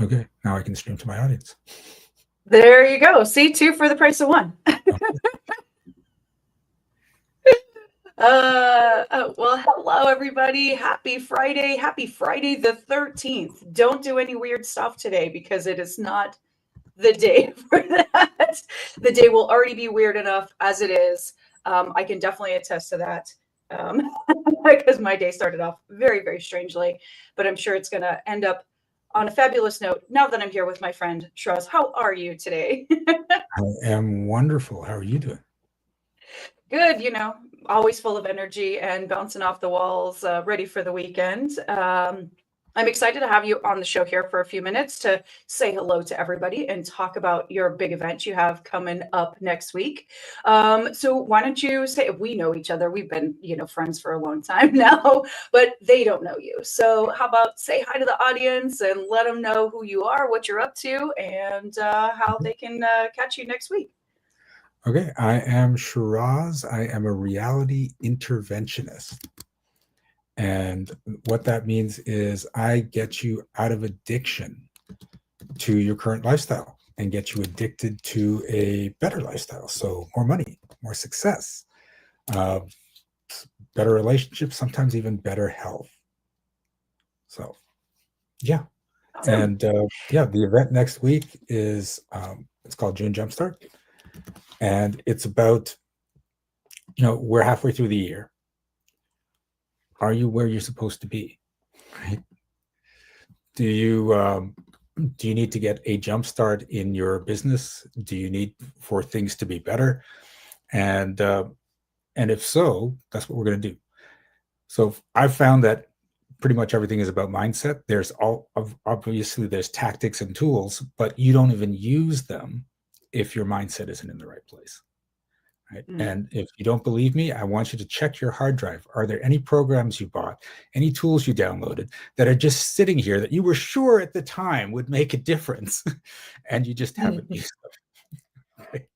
Okay, now I can stream to my audience. There you go. See, two for the price of one. Well, hello everybody. Happy Friday. Happy Friday the 13th. Don't do any weird stuff today because it is not the day for that. The day will already be weird enough as it is. I can definitely attest to that. Um, because my day started off very, very strangely, but I'm sure it's going to end up on a fabulous note now that I'm here with my friend Shiraz. How are you today? I am wonderful. How are you doing? Good, always full of energy and bouncing off the walls, ready for the weekend. I'm excited to have you on the show here for a few minutes to say hello to everybody and talk about your big event you have coming up next week. So why don't you say we know each other? We've been, friends for a long time now, but they don't know you. So how about say hi to the audience and let them know who you are, what you're up to, and how they can catch you next week. Okay, I am Shiraz. I am a reality interventionist. And what that means is I get you out of addiction to your current lifestyle and get you addicted to a better lifestyle. So more money, more success, uh, better relationships, sometimes even better health. So, yeah. Awesome. And yeah, the event next week is it's called June Jumpstart. And it's about, we're halfway through the year. Are you where you're supposed to be? Right? Do you need to get a jump start in your business? Do you need for things to be better? And and if so, that's what we're going to do. So I've found that pretty much everything is about mindset. There's obviously there's tactics and tools, but you don't even use them if your mindset isn't in the right place. Right? Mm. And if you don't believe me, I want you to check your hard drive. Are there any programs you bought, any tools you downloaded that are just sitting here that you were sure at the time would make a difference and you just haven't used them? Okay?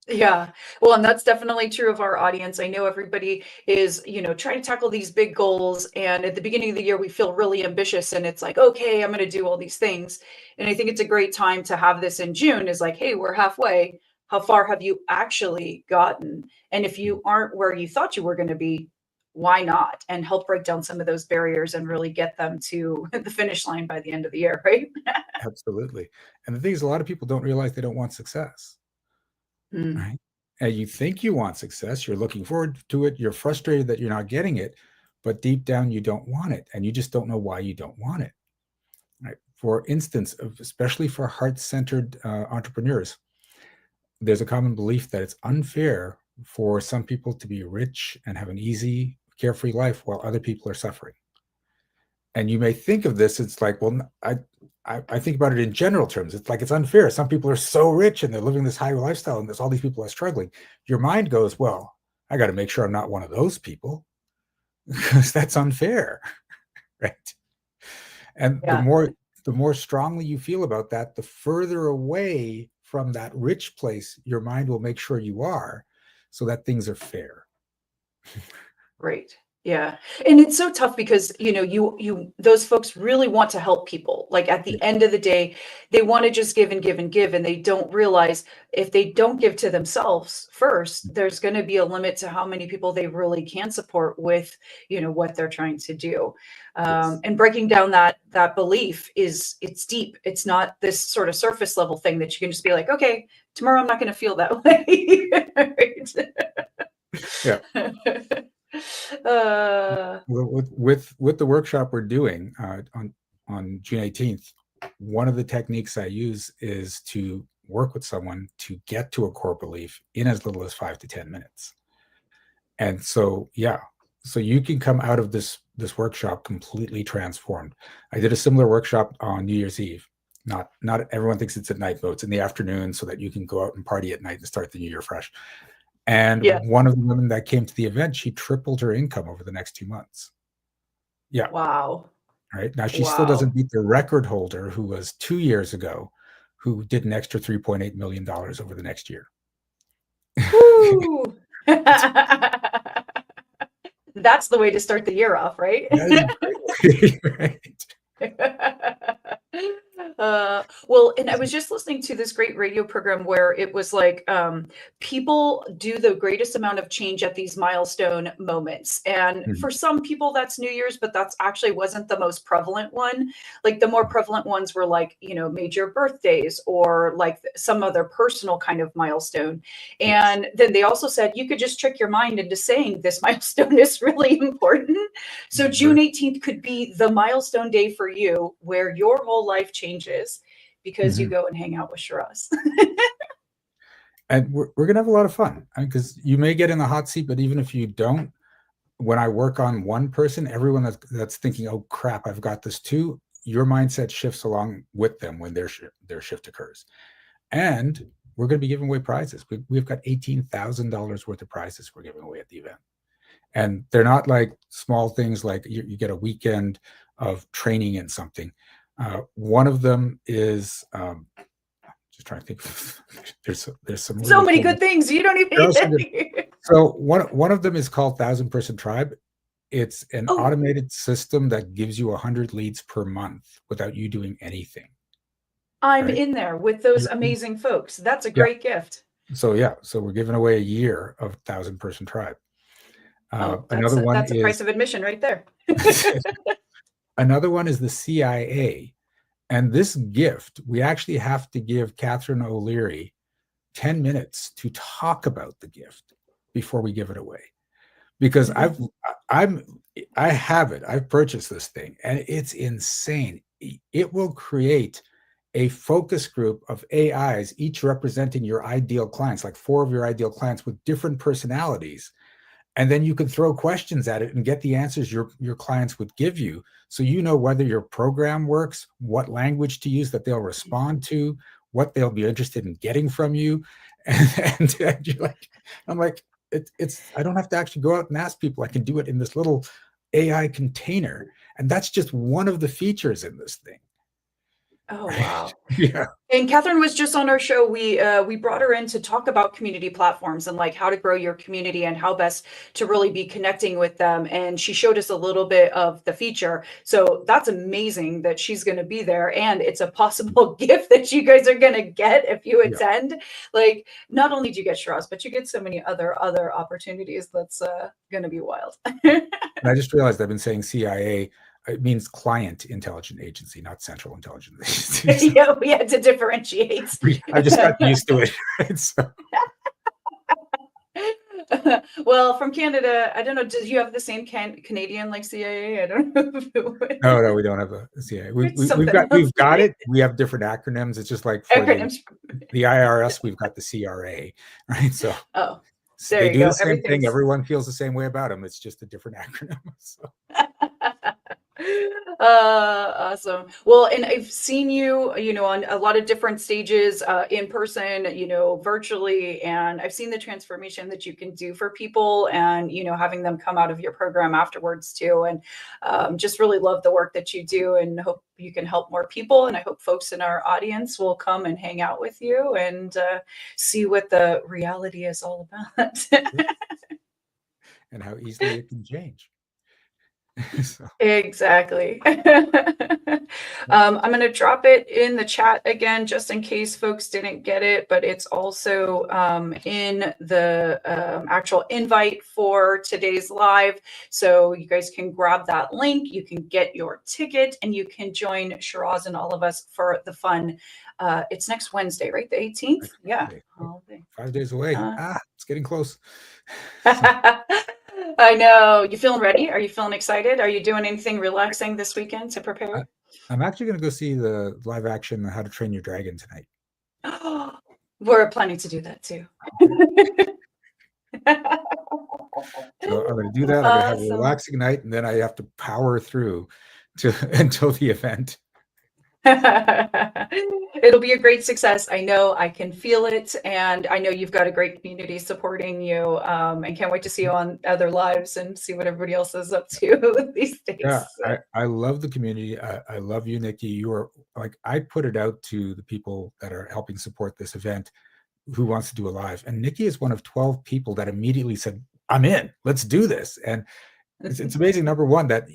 Yeah. Well, and that's definitely true of our audience. I know everybody is, trying to tackle these big goals. And at the beginning of the year, we feel really ambitious and it's like, okay, I'm going to do all these things. And I think it's a great time to have this in June is like, hey, we're halfway. How far have you actually gotten? And if you aren't where you thought you were going to be, why not? And help break down some of those barriers and really get them to the finish line by the end of the year, right? Absolutely. And the thing is, a lot of people don't realize they don't want success. Mm. Right? And you think you want success, you're looking forward to it, you're frustrated that you're not getting it, but deep down you don't want it, and you just don't know why you don't want it. Right? For instance, especially for heart-centered entrepreneurs, there's a common belief that it's unfair for some people to be rich and have an easy, carefree life while other people are suffering. And you may think of this, it's like, well, I think about it in general terms. It's like it's unfair. Some people are so rich and they're living this high lifestyle, and there's all these people are struggling. Your mind goes, well, I got to make sure I'm not one of those people because that's unfair, right? And Yeah. the more strongly you feel about that, the further away from that rich place your mind will make sure you are, so that things are fair. Right. Yeah. And it's so tough because, you those folks really want to help people. Like at the end of the day, they want to just give and give and give. And they don't realize if they don't give to themselves first, there's going to be a limit to how many people they really can support with, what they're trying to do. Yes. And breaking down that belief it's deep. It's not this sort of surface level thing that you can just be like, okay, tomorrow I'm not going to feel that way. Yeah. Right? With the workshop we're doing on June 18th, one of the techniques I use is to work with someone to get to a core belief in as little as 5 to 10 minutes. And so, yeah, so you can come out of this workshop completely transformed. I did a similar workshop on New Year's Eve. Not everyone thinks it's at night, though. It's in the afternoon so that you can go out and party at night and start the new year fresh. Yeah. And one of the women that came to the event, she tripled her income over the next 2 months. Yeah. Wow. Right. Now, she still Wow. doesn't beat the record holder, who was 2 years ago, who did an extra $3.8 million over the next year. Woo. That's the way to start the year off, right? That is a great way. Right. Well, and I was just listening to this great radio program where it was like, people do the greatest amount of change at these milestone moments. And Mhm. for some people, that's New Year's, but that's actually wasn't the most prevalent one. Like the more prevalent ones were like, major birthdays or like some other personal kind of milestone. Yes. And then they also said you could just trick your mind into saying this milestone is really important. So June Very- 18th could be the milestone day for you where your whole life changes because you Mhm. go and hang out with Shiraz. And we're going to have a lot of fun because you may get in the hot seat, but even if you don't, when I work on one person, everyone that's thinking, "Oh crap, I've got this too," your mindset shifts along with them when their shift occurs. And we're going to be giving away prizes. We've got $18,000 worth of prizes we're giving away at the event, and they're not like small things like you get a weekend of training in something. One of them is just trying to think. There's some So really many cool good things. You don't There are some good. even. So one of them is called Thousand Person Tribe. It's an Oh, automated system that gives you 100 leads per month without you doing anything. I'm Right? in there with those You're in, amazing folks. That's a yeah. great gift. So we're giving away a year of Thousand Person Tribe. Oh, Another one that's a is price of admission right there. another one is the CIA. And this gift, we actually have to give Catherine O'Leary 10 minutes to talk about the gift before we give it away. Because I have it. I've purchased this thing and it's insane. It will create a focus group of AIs, each representing your ideal clients, like 4 of your ideal clients with different personalities. And then you can throw questions at it and get the answers your clients would give you. So you know whether your program works, what language to use that they'll respond to, what they'll be interested in getting from you. And you're like, I'm like, it's I don't have to actually go out and ask people. I can do it in this little AI container. And that's just one of the features in this thing. Oh, Right? wow. Yeah. And Catherine was just on our show. We brought her in to talk about community platforms and like how to grow your community and how best to really be connecting with them. And she showed us a little bit of the feature. So that's amazing that she's going to be there, and it's a possible gift that you guys are going to get if you Yeah. attend. Like, not only do you get Shiraz, but you get so many other opportunities. That's going to be wild. And I just realized I've been saying CIA. It means client intelligence agency, not central intelligence agency. Yeah, we had to differentiate. I just got used to it. Right? So, Well, from Canada, I don't know. Do you have the same Canadian like CIA? I don't know. no, we don't have a CIA. It's something We've else. got it. We have different acronyms. It's just like for Acronyms. the IRS, we've got the CRA, right? So Oh, they there you do go. the same thing. Everything's Everyone feels the same way about them. It's just a different acronym. So. Awesome. Well, and I've seen you, on a lot of different stages, in person, virtually, and I've seen the transformation that you can do for people and, having them come out of your program afterwards too. And just really love the work that you do and hope you can help more people. And I hope folks in our audience will come and hang out with you and see what the reality is all about. And how easily it can change. So, Exactly. I'm going to drop it in the chat again, just in case folks didn't get it, but it's also in the actual invite for today's live. So you guys can grab that link, you can get your ticket, and you can join Shiraz and all of us for the fun. It's next Wednesday, right? The 18th? Yeah. oh, 5 days away. It's getting close. I know. You feeling ready? Are you feeling excited? Are you doing anything relaxing this weekend to prepare? I'm actually going to go see the live action How to Train Your Dragon tonight. We're planning to do that too. So I'm going to do that. I'm going to have a Awesome. relaxing night, and then I have to power through until the event. It'll be a great success. I know, I can feel it, and I know you've got a great community supporting you, and can't wait to see you on other lives and see what everybody else is up to these days. Yeah, I love the community. I love you, Nikki. You are like, I put it out to the people that are helping support this event who wants to do a live, and Nikki is one of 12 people that immediately said, I'm in, let's do this. And it's amazing, number one, that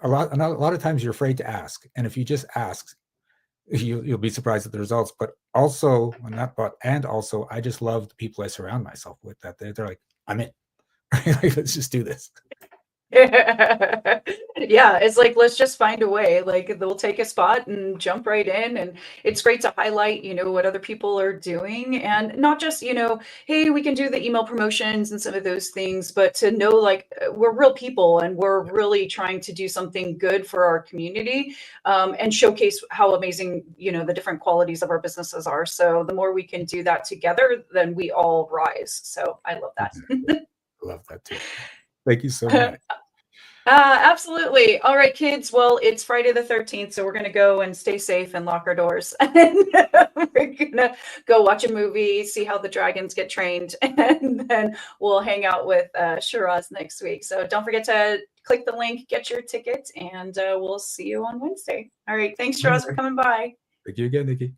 a lot of times you're afraid to ask, and if you just ask, you'll be surprised at the results. But also on that part, and also I just love the people I surround myself with. That they're like, I'm in. Like, let's just do this. Yeah, it's like, let's just find a way. Like, they'll take a spot and jump right in. And it's great to highlight, what other people are doing. And not just, hey, we can do the email promotions and some of those things, but to know like we're real people and we're really trying to do something good for our community, and showcase how amazing, the different qualities of our businesses are. So the more we can do that together, then we all rise. So I love that. Exactly. Love that too. Thank you so much. Absolutely. All right, kids. Well, it's Friday the 13th, so we're going to go and stay safe and lock our doors. And we're going to go watch a movie, see how the dragons get trained, and then we'll hang out with Shiraz next week. So don't forget to click the link, get your ticket, and we'll see you on Wednesday. All right. Thanks, Shiraz, for coming by. Thank you again, Nikki.